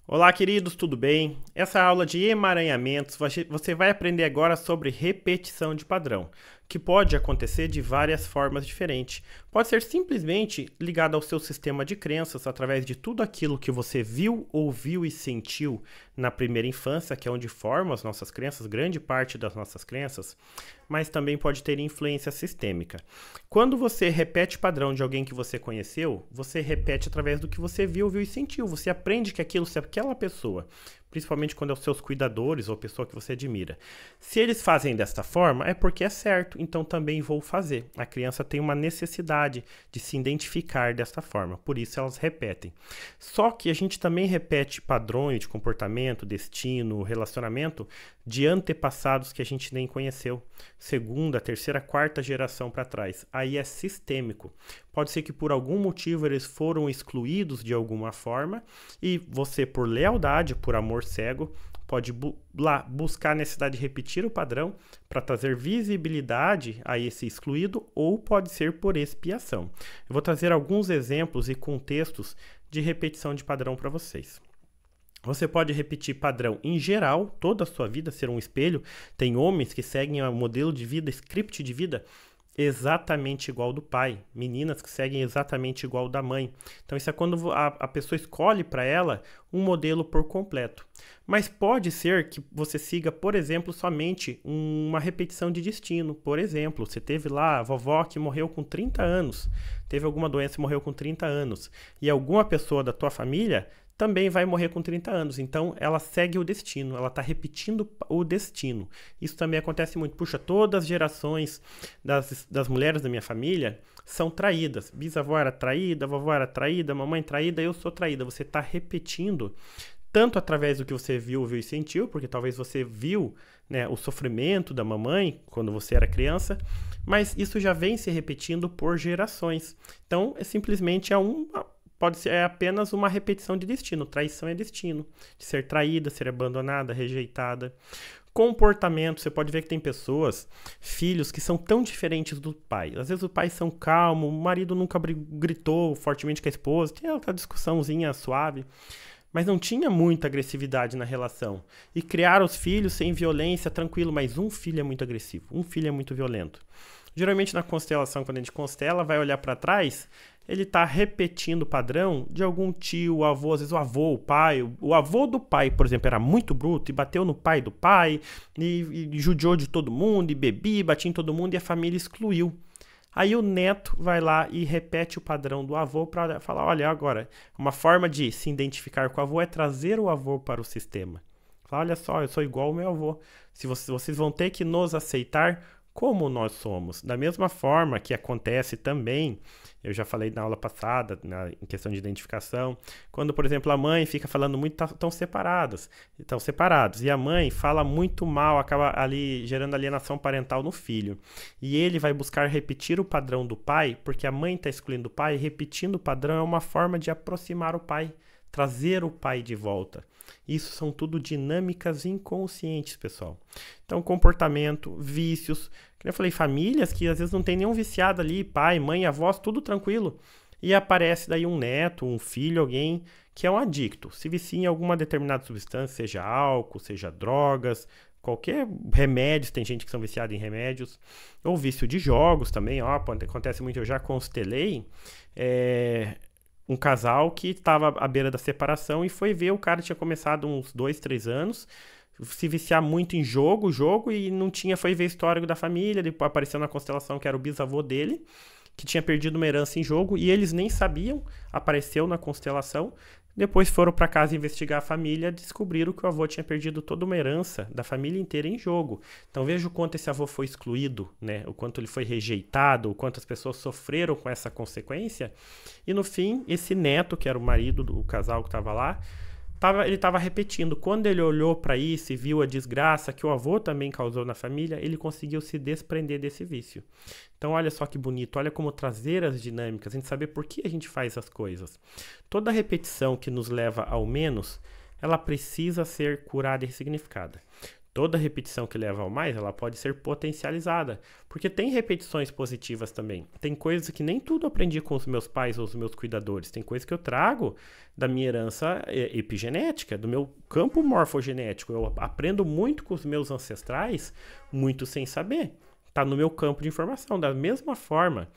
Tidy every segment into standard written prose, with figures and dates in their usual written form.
Olá, queridos, tudo bem? Essa aula de emaranhamentos você vai aprender agora sobre repetição de padrão, que pode acontecer de várias formas diferentes. Pode ser simplesmente ligado ao seu sistema de crenças através de tudo aquilo que você viu, ouviu e sentiu na primeira infância, que é onde formam as nossas crenças, grande parte das nossas crenças, mas também pode ter influência sistêmica. Quando você repete padrão de alguém que você conheceu, você repete através do que você viu, ouviu e sentiu. Você aprende que aquilo, se aquela pessoa, principalmente quando é os seus cuidadores ou pessoa que você admira, se eles fazem desta forma, é porque é certo, então também vou fazer. A criança tem uma necessidade de se identificar desta forma, por isso elas repetem. Só que a gente também repete padrões de comportamento, destino, relacionamento de antepassados que a gente nem conheceu. Segunda, terceira, quarta geração para trás. Aí é sistêmico. Pode ser que por algum motivo eles foram excluídos de alguma forma e você, por lealdade, por amor cego, pode buscar a necessidade de repetir o padrão para trazer visibilidade a esse excluído, ou pode ser por expiação. Eu vou trazer alguns exemplos e contextos de repetição de padrão para vocês. Você pode repetir padrão em geral, toda a sua vida ser um espelho. Tem homens que seguem um modelo de vida, script de vida, exatamente igual do pai. Meninas que seguem exatamente igual da mãe. Então isso é quando a pessoa escolhe para ela um modelo por completo. Mas pode ser que você siga, por exemplo, somente uma repetição de destino. Por exemplo, você teve lá a vovó que morreu com 30 anos. Teve alguma doença e morreu com 30 anos. E alguma pessoa da tua família também vai morrer com 30 anos. Então, ela segue o destino, ela está repetindo o destino. Isso também acontece muito. Puxa, todas as gerações das mulheres da minha família são traídas. Bisavó era traída, vovó era traída, mamãe traída, eu sou traída. Você está repetindo tanto através do que você viu, ouviu e sentiu, porque talvez você viu, né, o sofrimento da mamãe quando você era criança, mas isso já vem se repetindo por gerações. Então, simplesmente pode ser apenas uma repetição de destino. Traição é destino. De ser traída, ser abandonada, rejeitada. Comportamento, você pode ver que tem pessoas, filhos, que são tão diferentes do pai. Às vezes o pai são calmo, o marido nunca gritou fortemente com a esposa, tem aquela discussãozinha suave, mas não tinha muita agressividade na relação. E criaram os filhos sem violência, tranquilo, mas um filho é muito agressivo, um filho é muito violento. Geralmente na constelação, quando a gente constela, vai olhar para trás, ele está repetindo o padrão de algum tio, avô, às vezes o avô, o pai. O avô do pai, por exemplo, era muito bruto e bateu no pai do pai, e judiou de todo mundo, e bebia, batia em todo mundo, e a família excluiu. Aí o neto vai lá e repete o padrão do avô para falar, olha, agora, uma forma de se identificar com o avô é trazer o avô para o sistema. Fala, olha só, eu sou igual ao meu avô. Se vocês vão ter que nos aceitar como nós somos. Da mesma forma que acontece também, eu já falei na aula passada, em questão de identificação, quando, por exemplo, a mãe fica falando muito, estão separados, e a mãe fala muito mal, acaba ali gerando alienação parental no filho. E ele vai buscar repetir o padrão do pai, porque a mãe está excluindo o pai, e repetindo o padrão é uma forma de aproximar o pai, trazer o pai de volta. Isso são tudo dinâmicas inconscientes, pessoal. Então, comportamento, vícios, como eu falei, famílias que às vezes não tem nenhum viciado ali, pai, mãe, avós, tudo tranquilo. E aparece daí um neto, um filho, alguém que é um adicto. Se vicia em alguma determinada substância, seja álcool, seja drogas, qualquer remédios, tem gente que são viciados em remédios, ou vício de jogos também, ó, acontece muito, eu já constelei, um casal que estava à beira da separação e foi ver, o cara tinha começado uns 2, 3 anos, se viciar muito em jogo e não tinha, foi ver histórico da família, depois apareceu na constelação que era o bisavô dele, que tinha perdido uma herança em jogo e eles nem sabiam, apareceu na constelação. Depois foram para casa investigar a família, descobriram que o avô tinha perdido toda uma herança da família inteira em jogo. Então veja o quanto esse avô foi excluído, né? O quanto ele foi rejeitado, o quanto as pessoas sofreram com essa consequência. E no fim, esse neto, que era o marido do casal que estava lá, ele estava repetindo. Quando ele olhou para isso e viu a desgraça que o avô também causou na família, ele conseguiu se desprender desse vício. Então olha só que bonito, olha como trazer as dinâmicas, a gente saber por que a gente faz as coisas. Toda repetição que nos leva ao menos, ela precisa ser curada e ressignificada. Toda repetição que leva ao mais, ela pode ser potencializada, porque tem repetições positivas também. Tem coisas que nem tudo aprendi com os meus pais ou os meus cuidadores. Tem coisas que eu trago da minha herança epigenética, do meu campo morfogenético. Eu aprendo muito com os meus ancestrais, muito sem saber. Está no meu campo de informação. Da mesma forma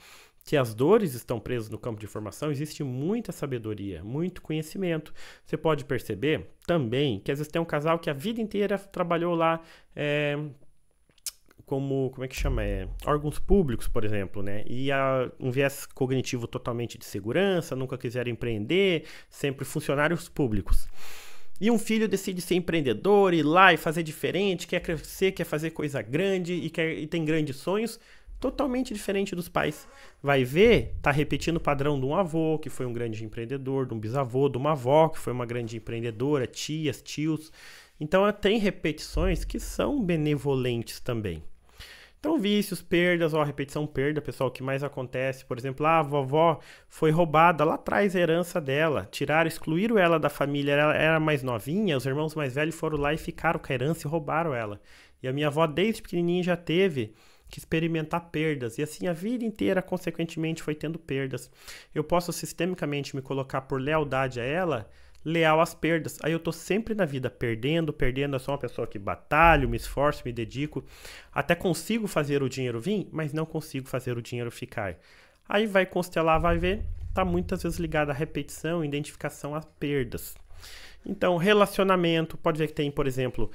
que as dores estão presas no campo de informação, existe muita sabedoria, muito conhecimento. Você pode perceber também que às vezes tem um casal que a vida inteira trabalhou lá como é que chama? Órgãos públicos, por exemplo, né? E um viés cognitivo totalmente de segurança, nunca quiseram empreender, sempre funcionários públicos. E um filho decide ser empreendedor, ir lá e fazer diferente, quer crescer, quer fazer coisa grande e tem grandes sonhos, totalmente diferente dos pais. Vai ver, tá repetindo o padrão de um avô, que foi um grande empreendedor, de um bisavô, de uma avó, que foi uma grande empreendedora, tias, tios. Então, tem repetições que são benevolentes também. Então, vícios, perdas, repetição, perda, pessoal, o que mais acontece? Por exemplo, a vovó foi roubada lá atrás a herança dela, excluíram ela da família, ela era mais novinha, os irmãos mais velhos foram lá e ficaram com a herança e roubaram ela. E a minha avó, desde pequenininha, já teve que experimentar perdas, e assim a vida inteira, consequentemente, foi tendo perdas. Eu posso sistemicamente me colocar por lealdade a ela, leal às perdas. Aí eu tô sempre na vida perdendo, eu sou uma pessoa que batalho, me esforço, me dedico, até consigo fazer o dinheiro vir, mas não consigo fazer o dinheiro ficar. Aí vai constelar, vai ver, tá muitas vezes ligado à repetição, identificação às perdas. Então, relacionamento, pode ver que tem, por exemplo,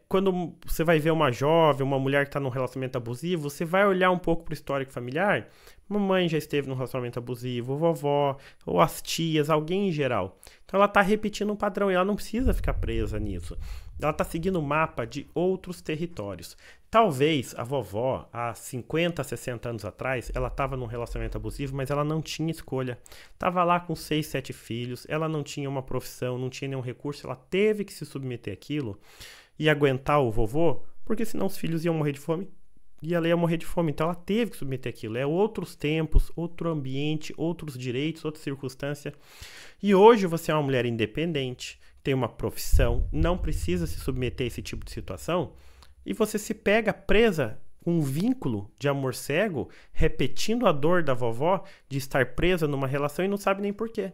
quando você vai ver uma jovem, uma mulher que está num relacionamento abusivo, você vai olhar um pouco para o histórico familiar, mamãe já esteve num relacionamento abusivo, vovó, ou as tias, alguém em geral. Então, ela está repetindo um padrão e ela não precisa ficar presa nisso. Ela está seguindo o mapa de outros territórios. Talvez a vovó, há 50, 60 anos atrás, ela estava num relacionamento abusivo, mas ela não tinha escolha. Estava lá com 6, 7 filhos, ela não tinha uma profissão, não tinha nenhum recurso, ela teve que se submeter àquilo e aguentar o vovô, porque senão os filhos iam morrer de fome e ela ia morrer de fome. Então ela teve que submeter àquilo. É outros tempos, outro ambiente, outros direitos, outra circunstância. E hoje você é uma mulher independente, tem uma profissão, não precisa se submeter a esse tipo de situação, e você se pega presa com um vínculo de amor cego, repetindo a dor da vovó de estar presa numa relação e não sabe nem por quê.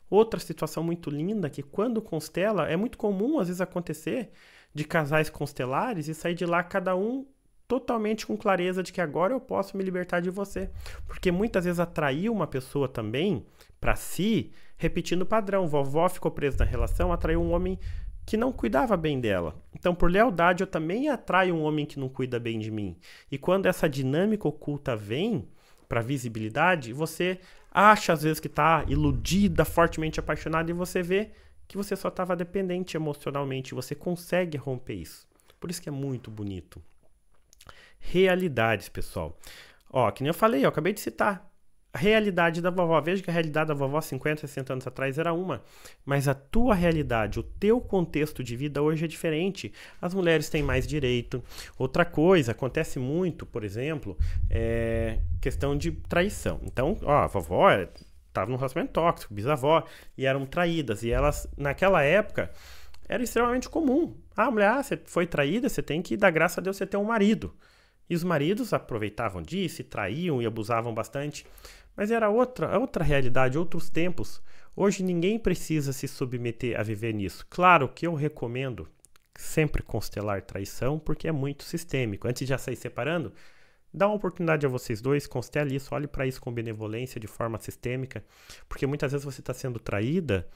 Outra situação muito linda, que quando constela, é muito comum às vezes acontecer de casais constelares e sair de lá cada um totalmente com clareza de que agora eu posso me libertar de você. Porque muitas vezes atraiu uma pessoa também para si, repetindo o padrão. Vovó ficou presa na relação, atraiu um homem que não cuidava bem dela. Então, por lealdade, eu também atraio um homem que não cuida bem de mim. E quando essa dinâmica oculta vem para visibilidade, você acha às vezes que está iludida, fortemente apaixonada, e você vê que você só estava dependente emocionalmente. Você consegue romper isso. Por isso que é muito bonito. Realidades, pessoal. Que nem eu falei, eu acabei de citar. A realidade da vovó. Veja que a realidade da vovó 50, 60 anos atrás era uma. Mas a tua realidade, o teu contexto de vida hoje é diferente. As mulheres têm mais direito. Outra coisa, acontece muito, por exemplo, questão de traição. Então, a vovó estava num relacionamento tóxico, bisavó, e eram traídas. E elas, naquela época, era extremamente comum. Mulher, você foi traída, você tem que dar graças a Deus você ter um marido. E os maridos aproveitavam disso, traíam e abusavam bastante. Mas era outra realidade, outros tempos. Hoje ninguém precisa se submeter a viver nisso. Claro que eu recomendo sempre constelar traição, porque é muito sistêmico. Antes de já sair separando, dá uma oportunidade a vocês dois, constele isso, olhe para isso com benevolência, de forma sistêmica. Porque muitas vezes você está sendo traída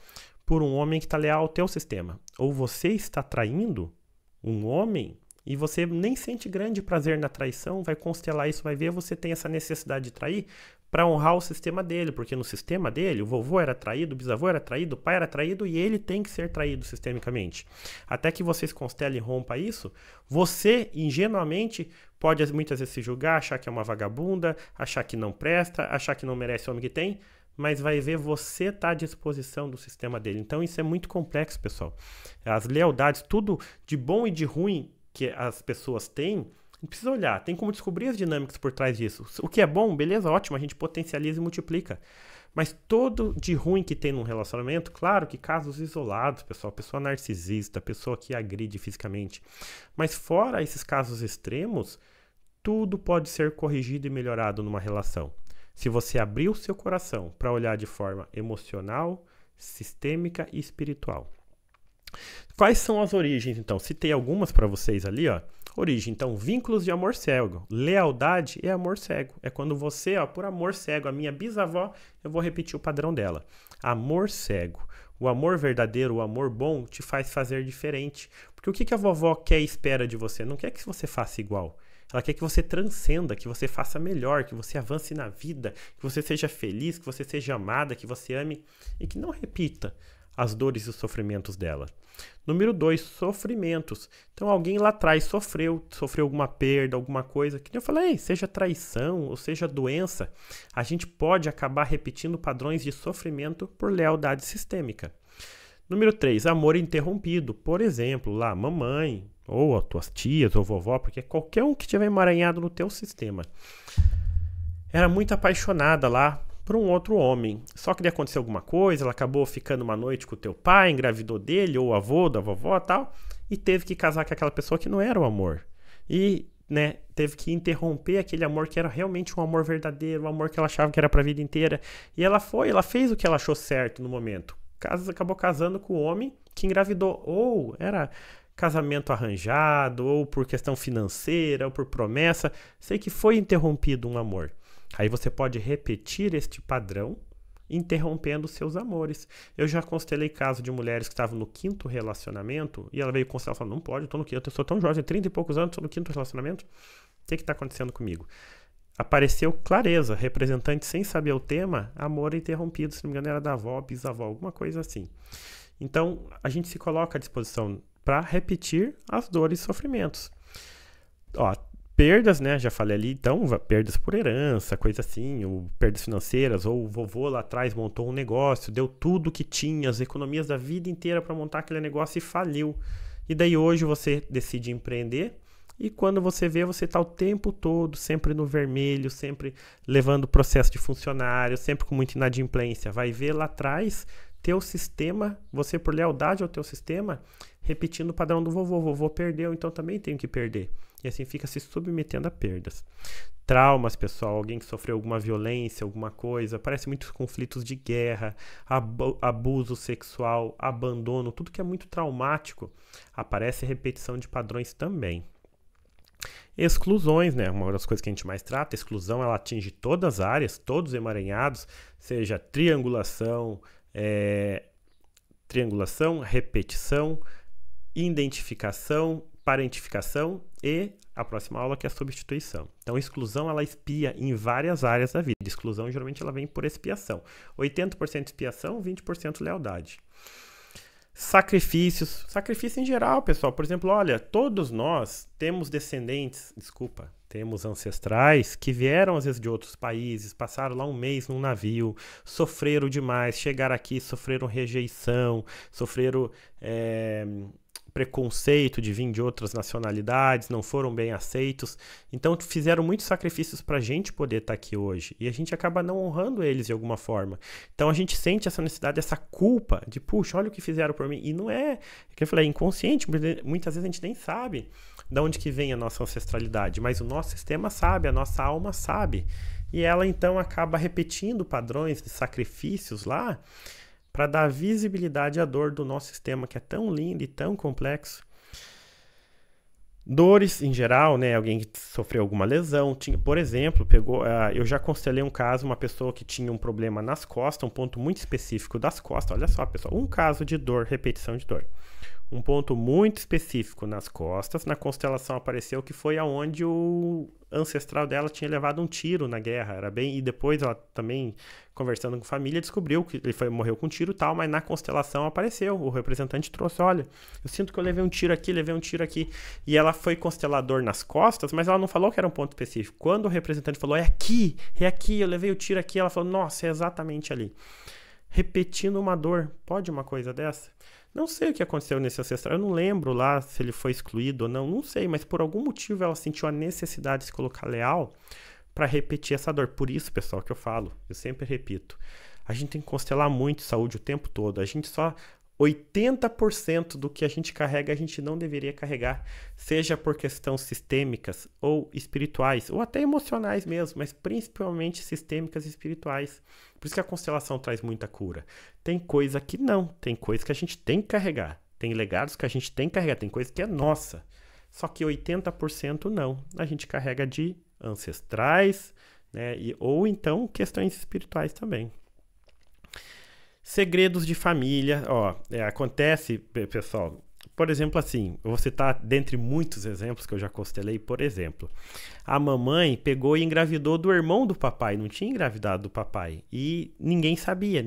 por um homem que está leal ao teu sistema. Ou você está traindo um homem e você nem sente grande prazer na traição, vai constelar isso, vai ver, você tem essa necessidade de trair para honrar o sistema dele, porque no sistema dele, o vovô era traído, o bisavô era traído, o pai era traído e ele tem que ser traído sistemicamente. Até que vocês constelem e rompa isso, você, ingenuamente, pode muitas vezes se julgar, achar que é uma vagabunda, achar que não presta, achar que não merece o homem que tem, mas vai ver, você está à disposição do sistema dele. Então isso é muito complexo, pessoal. As lealdades, tudo de bom e de ruim que as pessoas têm, precisa olhar, tem como descobrir as dinâmicas por trás disso. O que é bom, beleza, ótimo, a gente potencializa e multiplica. Mas todo de ruim que tem num relacionamento, claro que casos isolados, pessoal, pessoa narcisista, pessoa que agride fisicamente. Mas fora esses casos extremos, tudo pode ser corrigido e melhorado numa relação. Se você abrir o seu coração para olhar de forma emocional, sistêmica e espiritual. Quais são as origens, então? Citei algumas para vocês ali, ó. Origem, então, vínculos de amor cego. Lealdade é amor cego. É quando você, ó, por amor cego, a minha bisavó, eu vou repetir o padrão dela. Amor cego. O amor verdadeiro, o amor bom, te faz fazer diferente. Porque o que a vovó quer e espera de você? Não quer que você faça igual. Ela quer que você transcenda, que você faça melhor, que você avance na vida, que você seja feliz, que você seja amada, que você ame e que não repita as dores e os sofrimentos dela. Número 2, sofrimentos. Então alguém lá atrás sofreu alguma perda, alguma coisa, que eu falei, seja traição ou seja doença, a gente pode acabar repetindo padrões de sofrimento por lealdade sistêmica. Número 3, amor interrompido. Por exemplo, lá, mamãe, ou as tuas tias, ou vovó, porque qualquer um que estiver emaranhado no teu sistema. Era muito apaixonada lá por um outro homem. Só que daí aconteceu alguma coisa, ela acabou ficando uma noite com o teu pai, engravidou dele, ou o avô, da vovó e tal, e teve que casar com aquela pessoa que não era o amor. E, né, teve que interromper aquele amor que era realmente um amor verdadeiro, um amor que ela achava que era pra vida inteira. E ela fez o que ela achou certo no momento. Acabou casando com o homem que engravidou. Ou era casamento arranjado, ou por questão financeira, ou por promessa. Sei que foi interrompido um amor. Aí você pode repetir este padrão, interrompendo seus amores. Eu já constelei caso de mulheres que estavam no 5º relacionamento, e ela veio constelar e falou, não pode, eu sou tão jovem, 30 e poucos anos, estou no 5º relacionamento. O que está acontecendo comigo? Apareceu clareza, representante sem saber o tema, amor interrompido, se não me engano era da avó, bisavó, alguma coisa assim. Então, a gente se coloca à disposição para repetir as dores e sofrimentos. Ó, perdas, né? Já falei ali, então, perdas por herança, coisa assim, ou perdas financeiras, ou o vovô lá atrás montou um negócio, deu tudo que tinha, as economias da vida inteira para montar aquele negócio e faliu. E daí hoje você decide empreender e quando você vê, você está o tempo todo sempre no vermelho, sempre levando processo de funcionário, sempre com muita inadimplência. Vai ver lá atrás teu sistema, você por lealdade ao teu sistema, repetindo o padrão do vovô. O vovô perdeu, então também tenho que perder. E assim fica se submetendo a perdas. Traumas, pessoal, alguém que sofreu alguma violência, alguma coisa, aparece muitos conflitos de guerra, abuso sexual, abandono, tudo que é muito traumático, aparece repetição de padrões também. Exclusões, né? Uma das coisas que a gente mais trata, exclusão, ela atinge todas as áreas, todos os emaranhados, seja triangulação, repetição, identificação, parentificação e a próxima aula que é a substituição. Então, exclusão, ela espia em várias áreas da vida. Exclusão, geralmente, ela vem por expiação. 80% expiação, 20% lealdade. Sacrifícios. Sacrifício em geral, pessoal. Por exemplo, olha, todos nós temos temos ancestrais que vieram às vezes de outros países, passaram lá um mês num navio, sofreram demais, chegaram aqui, sofreram rejeição, sofreram preconceito de vir de outras nacionalidades, não foram bem aceitos. Então fizeram muitos sacrifícios para a gente poder estar aqui hoje. E a gente acaba não honrando eles de alguma forma. Então a gente sente essa necessidade, essa culpa de, puxa, olha o que fizeram por mim. E não é, que eu falei, inconsciente, muitas vezes a gente nem sabe de onde que vem a nossa ancestralidade, mas o nosso sistema sabe, a nossa alma sabe. E ela então acaba repetindo padrões de sacrifícios lá, para dar visibilidade à dor do nosso sistema, que é tão lindo e tão complexo. Dores, em geral, né? Alguém que sofreu alguma lesão, por exemplo, eu já constelei um caso, uma pessoa que tinha um problema nas costas, um ponto muito específico das costas. Olha só, pessoal, um caso de dor, repetição de dor. Um ponto muito específico nas costas, na constelação apareceu que foi aonde o ancestral dela tinha levado um tiro na guerra, e depois ela também, conversando com a família, descobriu que ele morreu com um tiro e tal, mas na constelação apareceu, o representante trouxe, olha, eu sinto que eu levei um tiro aqui, e ela foi constelar dor nas costas, mas ela não falou que era um ponto específico. Quando o representante falou, é aqui, eu levei o tiro aqui, ela falou, nossa, é exatamente ali. Repetindo uma dor, pode uma coisa dessa? Não sei o que aconteceu nesse ancestral, eu não lembro lá se ele foi excluído ou não sei, mas por algum motivo ela sentiu a necessidade de se colocar leal para repetir essa dor. Por isso, pessoal, que eu falo, eu sempre repito, A gente tem que constelar muito saúde o tempo todo. A gente só 80% do que a gente carrega, a gente não deveria carregar, seja por questões sistêmicas ou espirituais, ou até emocionais mesmo, mas principalmente sistêmicas e espirituais. Por isso que a constelação traz muita cura. Tem coisa que não, tem coisa que a gente tem que carregar, tem legados que a gente tem que carregar, tem coisa que é nossa. Só que 80% não. A gente carrega de ancestrais, né? Ou então questões espirituais também. Segredos de família, acontece, pessoal, por exemplo assim, eu vou citar dentre muitos exemplos que eu já constelei, por exemplo, a mamãe pegou e engravidou do irmão do papai, não tinha engravidado do papai, e ninguém sabia,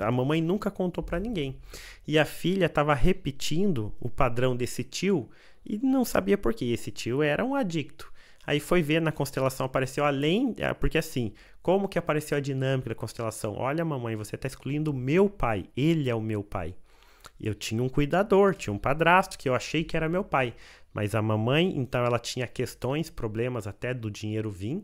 a mamãe nunca contou pra ninguém, e a filha estava repetindo o padrão desse tio, e não sabia por quê, esse tio era um adicto. Aí foi ver na constelação, apareceu além, porque assim, como que apareceu a dinâmica da constelação? Olha, mamãe, você está excluindo o meu pai, ele é o meu pai. Eu tinha um cuidador, tinha um padrasto que eu achei que era meu pai, mas a mamãe, então ela tinha questões, problemas até do dinheiro vir,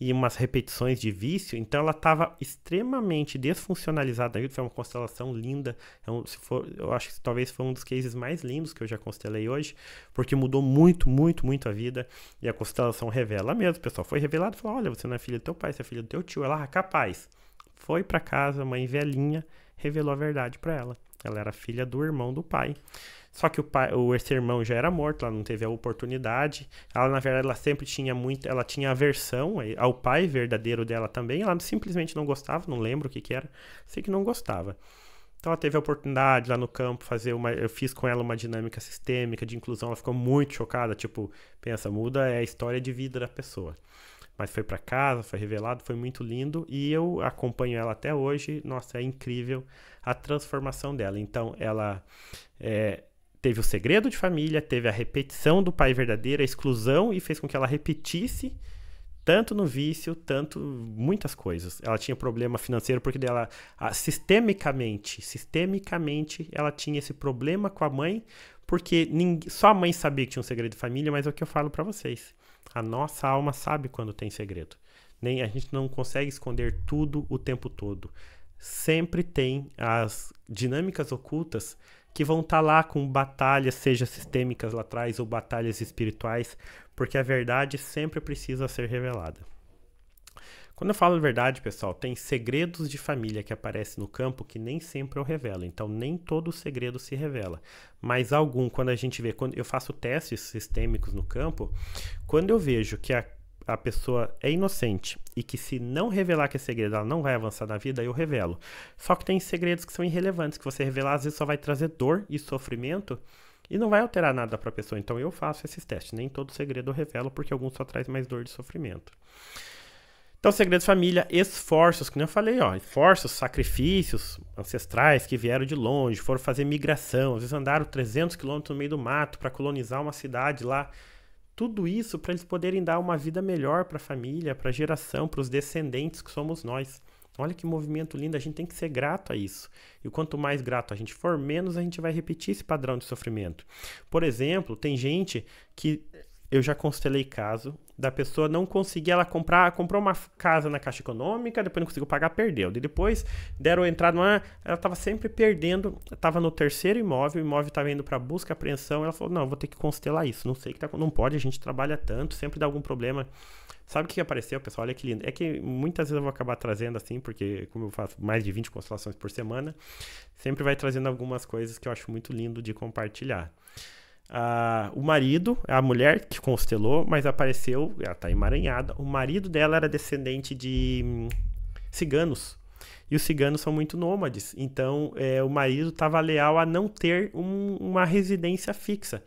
e umas repetições de vício, então ela estava extremamente desfuncionalizada. Foi uma constelação linda, eu acho que talvez foi um dos cases mais lindos que eu já constelei hoje, porque mudou muito, muito, muito a vida, e a constelação revela mesmo, pessoal, foi revelado, falou, olha, você não é filha do teu pai, você é filha do teu tio. Ela, capaz, foi para casa, mãe velhinha, revelou a verdade para ela. Ela era filha do irmão do pai. Só que esse irmão já era morto, ela não teve a oportunidade. Ela, na verdade, ela sempre tinha ela tinha aversão ao pai verdadeiro dela também. Ela simplesmente não gostava, não lembro o que era. Sei que não gostava. Então ela teve a oportunidade lá no campo eu fiz com ela uma dinâmica sistêmica de inclusão. Ela ficou muito chocada, tipo, pensa, muda a história de vida da pessoa. Mas foi para casa, foi revelado, foi muito lindo e eu acompanho ela até hoje. Nossa, é incrível a transformação dela. Então ela teve o segredo de família, teve a repetição do pai verdadeiro, a exclusão, e fez com que ela repetisse tanto no vício, tanto muitas coisas. Ela tinha problema financeiro porque sistemicamente ela tinha esse problema com a mãe, porque só a mãe sabia que tinha um segredo de família, mas é o que eu falo para vocês. A nossa alma sabe quando tem segredo. A gente não consegue esconder tudo o tempo todo. Sempre tem as dinâmicas ocultas que vão estar lá com batalhas, seja sistêmicas lá atrás ou batalhas espirituais, porque a verdade sempre precisa ser revelada. Quando eu falo de verdade, pessoal, tem segredos de família que aparecem no campo que nem sempre eu revelo. Então, nem todo segredo se revela. Mas quando a gente vê, quando eu faço testes sistêmicos no campo, quando eu vejo que a pessoa é inocente e que se não revelar que é segredo, ela não vai avançar na vida, eu revelo. Só que tem segredos que são irrelevantes, que você revelar às vezes só vai trazer dor e sofrimento e não vai alterar nada para a pessoa. Então eu faço esses testes. Nem todo segredo eu revelo, porque alguns só traz mais dor e sofrimento. Então, segredo de família, esforços, que nem eu falei, esforços, sacrifícios ancestrais que vieram de longe, foram fazer migração, às vezes andaram 300 quilômetros no meio do mato para colonizar uma cidade lá. Tudo isso para eles poderem dar uma vida melhor para a família, para a geração, para os descendentes que somos nós. Olha que movimento lindo, a gente tem que ser grato a isso. E quanto mais grato a gente for, menos a gente vai repetir esse padrão de sofrimento. Por exemplo, tem gente que eu já constelei caso da pessoa não conseguir, ela comprou uma casa na Caixa Econômica, depois não conseguiu pagar, perdeu. E depois deram entrada ela estava sempre perdendo, estava no terceiro imóvel, o imóvel estava indo para busca, apreensão, ela falou, não, vou ter que constelar isso, não sei o que tá, não pode, a gente trabalha tanto, sempre dá algum problema. Sabe o que apareceu, pessoal? Olha que lindo. É que muitas vezes eu vou acabar trazendo assim, porque como eu faço mais de 20 constelações por semana, sempre vai trazendo algumas coisas que eu acho muito lindo de compartilhar. O marido, a mulher que constelou, mas apareceu, ela tá emaranhada, o marido dela era descendente de ciganos, e os ciganos são muito nômades, então o marido estava leal a não ter uma residência fixa.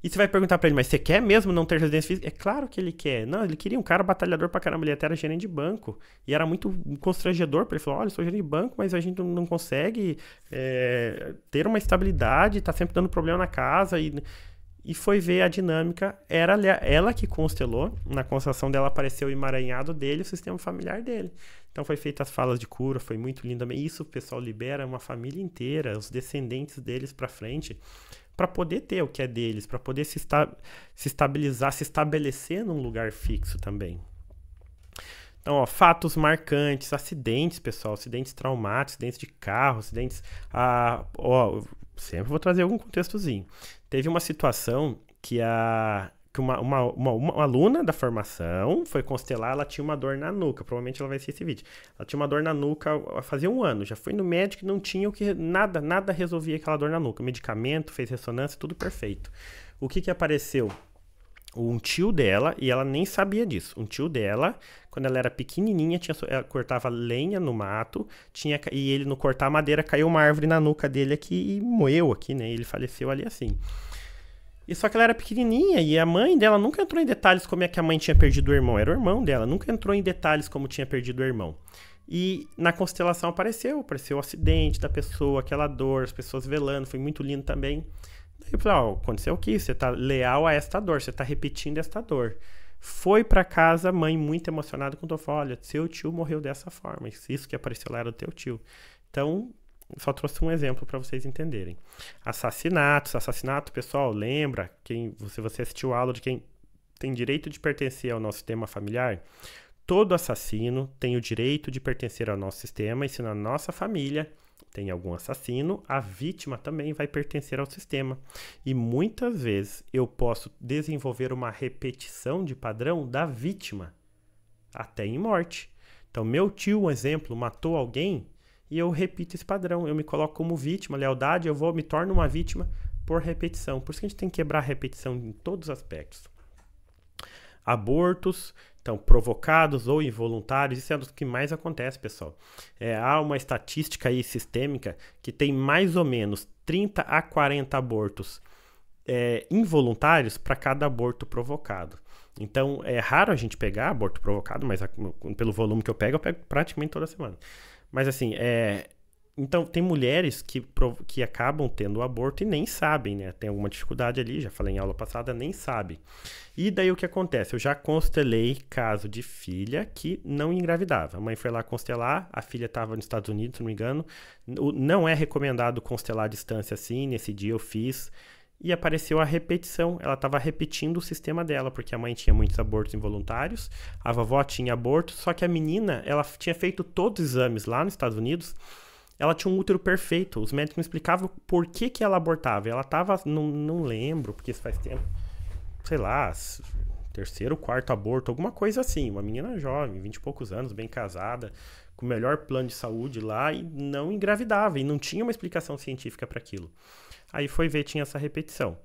E você vai perguntar pra ele, mas você quer mesmo não ter residência fixa? É claro que ele quer. Não, ele queria um cara batalhador pra caramba, ele até era gerente de banco. E era muito constrangedor pra ele. Falou, olha, eu sou gerente de banco, mas a gente não consegue ter uma estabilidade, tá sempre dando problema na casa. E foi ver a dinâmica, era ela que constelou, na constelação dela apareceu o emaranhado dele, o sistema familiar dele. Então foi feita as falas de cura, foi muito lindo também. Isso o pessoal libera uma família inteira, os descendentes deles pra frente, para poder ter o que é deles, para poder se estabilizar, se estabelecer num lugar fixo também. Então, ó, fatos marcantes, acidentes, pessoal, acidentes traumáticos, acidentes de carro, acidentes... sempre vou trazer algum contextozinho. Teve uma situação que uma aluna da formação foi constelar, ela tinha uma dor na nuca, provavelmente ela vai assistir esse vídeo. Ela tinha uma dor na nuca fazia um ano, já foi no médico e não tinha nada resolvia aquela dor na nuca. Medicamento, fez ressonância, tudo perfeito. O que apareceu? Um tio dela, e ela nem sabia disso, um tio dela, quando ela era pequenininha, ela cortava lenha no mato, e ele no cortar a madeira, caiu uma árvore na nuca dele aqui e moeu aqui, né? Ele faleceu ali assim. E só que ela era pequenininha e a mãe dela nunca entrou em detalhes como é que a mãe tinha perdido o irmão. Era o irmão dela, nunca entrou em detalhes como tinha perdido o irmão. E na constelação apareceu o acidente da pessoa, aquela dor, as pessoas velando, foi muito lindo também. Daí eu falei, aconteceu o quê? Você tá leal a esta dor, você tá repetindo esta dor. Foi pra casa, mãe muito emocionada, contou, olha, seu tio morreu dessa forma, isso que apareceu lá era o teu tio. Então, só trouxe um exemplo para vocês entenderem. Assassinato, pessoal, lembra, se você assistiu a aula de quem tem direito de pertencer ao nosso sistema familiar, todo assassino tem o direito de pertencer ao nosso sistema, e se na nossa família tem algum assassino, a vítima também vai pertencer ao sistema. E muitas vezes eu posso desenvolver uma repetição de padrão da vítima, até em morte. Então, meu tio, um exemplo, matou alguém, e eu repito esse padrão, eu me coloco como vítima, lealdade, me torno uma vítima por repetição. Por isso que a gente tem que quebrar a repetição em todos os aspectos. Abortos, então, provocados ou involuntários, isso é o que mais acontece, pessoal. Há uma estatística aí sistêmica que tem mais ou menos 30 a 40 abortos involuntários para cada aborto provocado. Então, é raro a gente pegar aborto provocado, mas pelo volume que eu pego praticamente toda semana. Mas assim, então tem mulheres que acabam tendo o aborto e nem sabem, né? Tem alguma dificuldade ali, já falei em aula passada, nem sabe. E daí o que acontece? Eu já constelei caso de filha que não engravidava. A mãe foi lá constelar, a filha estava nos Estados Unidos, se não me engano. Não é recomendado constelar à distância assim, nesse dia eu fiz. E apareceu a repetição, ela estava repetindo o sistema dela, porque a mãe tinha muitos abortos involuntários, a vovó tinha aborto, só que a menina, ela tinha feito todos os exames lá nos Estados Unidos, ela tinha um útero perfeito, os médicos me explicavam por que ela abortava, ela estava, não lembro, porque isso faz tempo, sei lá, terceiro, quarto aborto, alguma coisa assim, uma menina jovem, 20 e poucos anos, bem casada, com o melhor plano de saúde lá, e não engravidava, e não tinha uma explicação científica para aquilo. Aí foi ver, tinha essa repetição.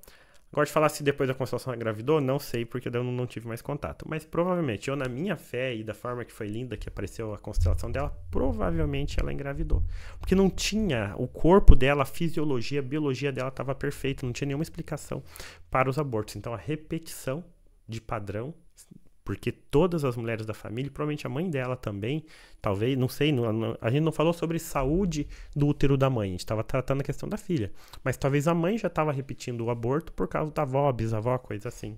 Agora de falar se depois da constelação engravidou, não sei, porque eu não tive mais contato. Mas provavelmente, eu na minha fé e da forma que foi linda que apareceu a constelação dela, provavelmente ela engravidou. Porque não tinha, o corpo dela, a fisiologia, a biologia dela estava perfeita, não tinha nenhuma explicação para os abortos. Então a repetição de padrão, porque todas as mulheres da família, provavelmente a mãe dela também, talvez, não sei, a gente não falou sobre saúde do útero da mãe, a gente estava tratando a questão da filha, mas talvez a mãe já estava repetindo o aborto por causa da avó, bisavó, coisa assim.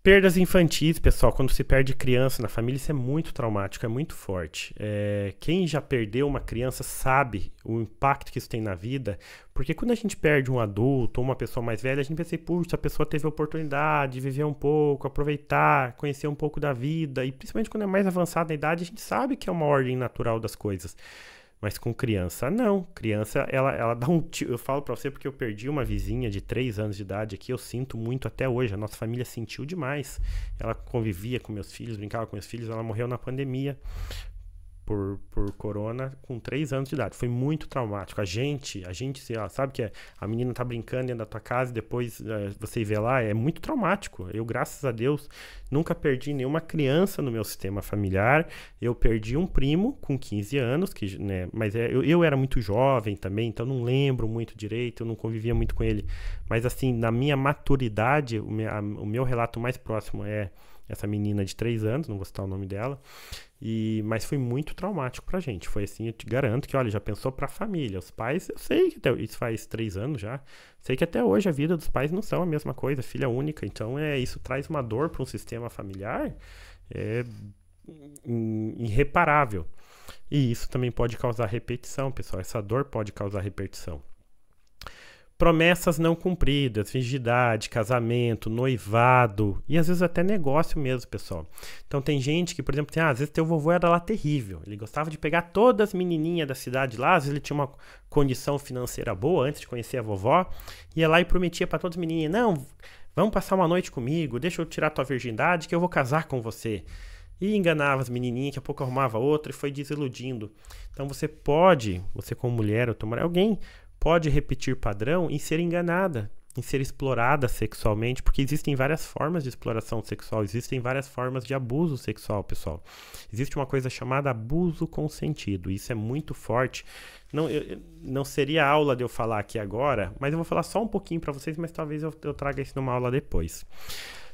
Perdas infantis, pessoal, quando se perde criança na família, isso é muito traumático, é muito forte. Quem já perdeu uma criança sabe o impacto que isso tem na vida, porque quando a gente perde um adulto ou uma pessoa mais velha, a gente pensa, puxa, a pessoa teve a oportunidade de viver um pouco, aproveitar, conhecer um pouco da vida, e principalmente quando é mais avançada na idade, a gente sabe que é uma ordem natural das coisas. Mas com criança, não. Criança, ela dá um tiro. Eu falo pra você porque eu perdi uma vizinha de 3 anos de idade aqui. Eu sinto muito até hoje. A nossa família sentiu demais. Ela convivia com meus filhos, brincava com meus filhos. Ela morreu na pandemia por corona com 3 anos de idade. Foi muito traumático. A gente sabe que a menina tá brincando dentro da tua casa e depois você vê lá, é muito traumático. Eu, graças a Deus, nunca perdi nenhuma criança no meu sistema familiar. Eu perdi um primo com 15 anos, né, mas eu era muito jovem também, então não lembro muito direito, eu não convivia muito com ele. Mas assim, na minha maturidade, o meu relato mais próximo é essa menina de 3 anos, não vou citar o nome dela, mas foi muito traumático pra gente. Foi assim, eu te garanto que, olha, já pensou pra família. Os pais, eu sei que isso faz 3 anos já, sei que até hoje a vida dos pais não são a mesma coisa, filha única, então isso traz uma dor para um sistema familiar irreparável. E isso também pode causar repetição, pessoal, essa dor pode causar repetição. Promessas não cumpridas, virgindade, casamento, noivado e às vezes até negócio mesmo, pessoal. Então tem gente que, por exemplo, às vezes teu vovô era lá terrível. Ele gostava de pegar todas as menininhas da cidade lá, às vezes ele tinha uma condição financeira boa antes de conhecer a vovó, ia lá e prometia para todas as menininhas, não, vamos passar uma noite comigo, deixa eu tirar tua virgindade que eu vou casar com você. E enganava as menininhas, daqui a pouco arrumava outra e foi desiludindo. Então você como mulher ou alguém pode repetir padrão em ser enganada, em ser explorada sexualmente, porque existem várias formas de exploração sexual, existem várias formas de abuso sexual, pessoal. Existe uma coisa chamada abuso consentido, isso é muito forte. Não seria aula de eu falar aqui agora, mas eu vou falar só um pouquinho para vocês, mas talvez eu traga isso numa aula depois.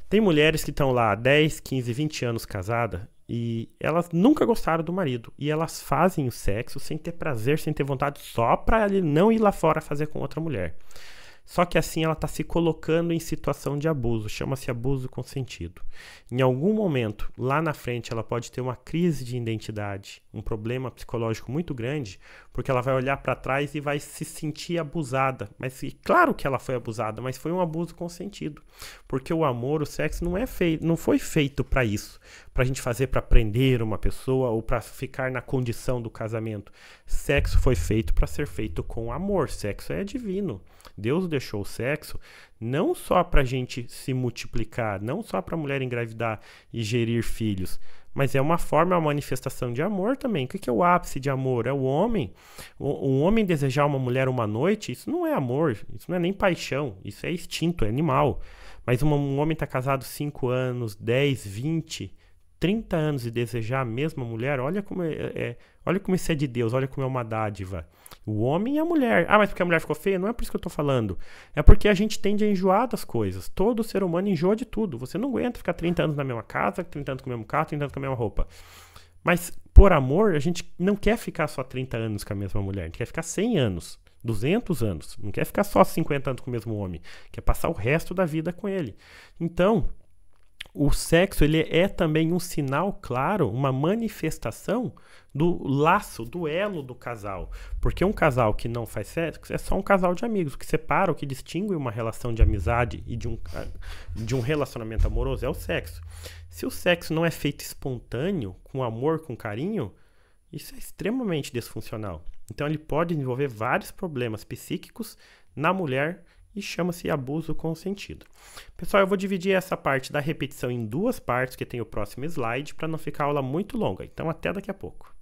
Tem mulheres que estão lá há 10, 15, 20 anos casadas e elas nunca gostaram do marido. E elas fazem o sexo sem ter prazer, sem ter vontade, só para ele não ir lá fora fazer com outra mulher. Só que assim ela está se colocando em situação de abuso, chama-se abuso consentido. Em algum momento, lá na frente, ela pode ter uma crise de identidade, um problema psicológico muito grande, porque ela vai olhar para trás e vai se sentir abusada. Mas claro que ela foi abusada, mas foi um abuso consentido. Porque o amor, o sexo não foi feito para isso, para a gente fazer para prender uma pessoa ou para ficar na condição do casamento. Sexo foi feito para ser feito com amor, sexo é divino. Deus deixou o sexo não só para a gente se multiplicar, não só para a mulher engravidar e gerir filhos, mas é uma forma, é uma manifestação de amor também. O que é o ápice de amor? É o homem. Um homem desejar uma mulher uma noite, isso não é amor, isso não é nem paixão, isso é instinto, é animal. Mas um homem está casado 5 anos, 10, 20, 30 anos e desejar a mesma mulher, olha como olha como isso é de Deus, olha como é uma dádiva. O homem e a mulher. Mas porque a mulher ficou feia? Não é por isso que eu tô falando. É porque a gente tende a enjoar das coisas. Todo ser humano enjoa de tudo. Você não aguenta ficar 30 anos na mesma casa, 30 anos com o mesmo carro, 30 anos com a mesma roupa. Mas, por amor, a gente não quer ficar só 30 anos com a mesma mulher. A gente quer ficar 100 anos, 200 anos. Não quer ficar só 50 anos com o mesmo homem. Quer passar o resto da vida com ele. Então, o sexo ele é também um sinal claro, uma manifestação do laço, do elo do casal. Porque um casal que não faz sexo é só um casal de amigos. O que separa, o que distingue uma relação de amizade e de um relacionamento amoroso é o sexo. Se o sexo não é feito espontâneo, com amor, com carinho, isso é extremamente disfuncional. Então ele pode desenvolver vários problemas psíquicos na mulher e chama-se abuso consentido. Pessoal, eu vou dividir essa parte da repetição em 2 partes, que tem o próximo slide, para não ficar a aula muito longa. Então, até daqui a pouco.